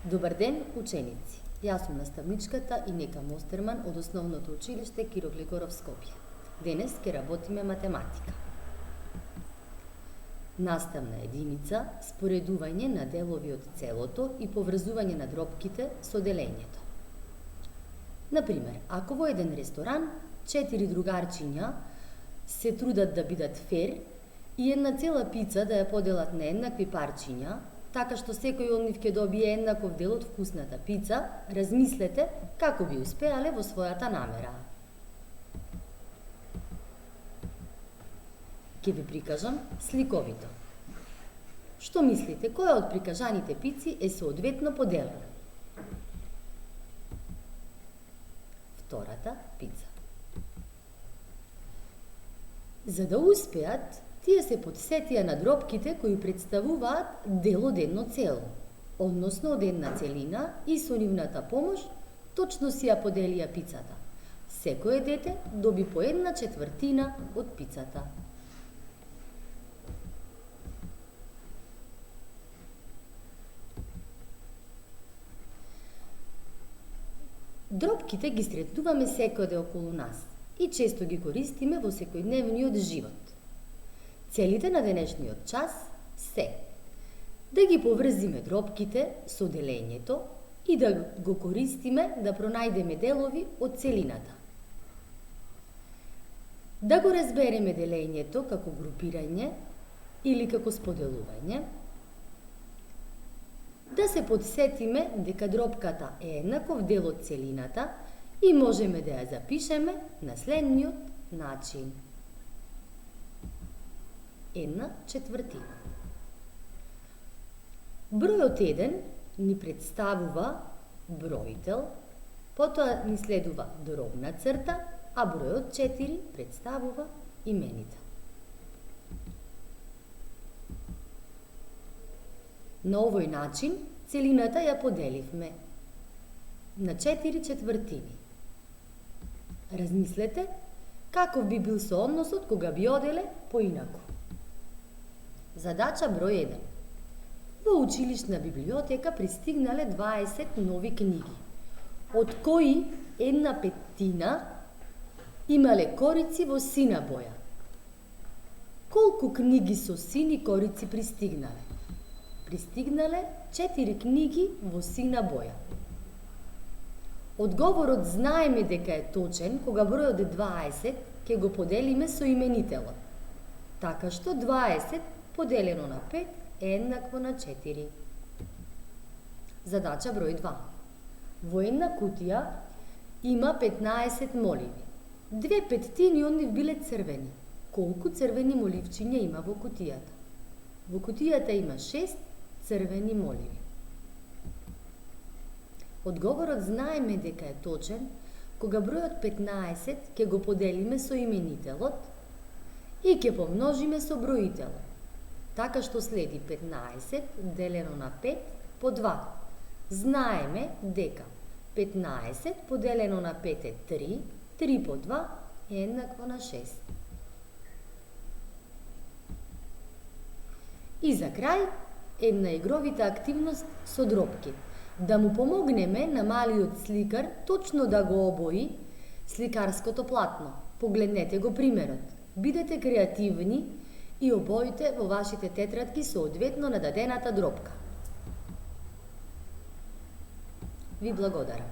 Добар ден, ученици! Јас сум наставничката Инека Мостерман од Основното училиште Киро Глигоров Скопје. Денес ќе работиме математика. Наставна единица, споредување на делови од целото и поврзување на дробките со делењето. Например, ако во еден ресторан 4 другарчиња се трудат да бидат фер и една цела пица да ја поделат на еднакви парчиња, така што секој од нив ќе добие еднаков дел од вкусната пица, размислете како би успеале во својата намера. Ќе ви прикажам сликовито. Што мислите, која од прикажаните пици е соодветно поделена? Втората пица. За да успеат, тие се потсетија на дробките кои представуваат дел од едно цело, односно од една целина, и со нивната помош точно си ја поделија пицата. Секое дете доби по 1/4 од пицата. Дробките ги сретнуваме секојде околу нас и често ги користиме во секојдневниот живот. Целите на денешниот час се да ги поврзиме дробките со делењето и да го користиме да пронајдеме делови од целината. Да го разбереме делењето како групирање или како споделување. Да се потсетиме дека дробката е еднаков дел од целината и можеме да ја запишеме на следниот начин. 1/4. Бројот 1 ни представува бројтел, потоа ни следува дробна црта, а бројот 4 представува именица. На овој начин целината ја поделивме на 4/4. Размислете каков би бил соодносот кога би оделе поинаку. Задача број 1. Во училишна библиотека пристигнале 20 нови книги, од кои 1/5 имале корици во сина боја. Колку книги со сини корици пристигнале? Пристигнале 4 книги во сина боја. Одговорот знаеме дека е точен кога бројот 20 ќе го поделиме со именителот, така што 20 поделено на 5 е еднакво на 4. Задача број 2. Во една кутија има 15 моливи. 2/5 од нив биле црвени. Колку црвени моливчиња има во кутијата? Во кутијата има 6 црвени моливи. Одговорот знаеме дека е точен кога бројот 15 ќе го поделиме со именителот и ќе помножиме со броителот. Така што следи 15 делено на 5 по 2. Знаеме дека 15 поделено на 5 е 3, 3 по 2 е еднакво на 6. И за крај, една игровита активност со дробки. Да му помогнеме на малиот сликар точно да го обои сликарското платно. Погледнете го примерот. Бидете креативни и обоите во вашите тетрадки соодветно на дадената дробка. Ви благодарам.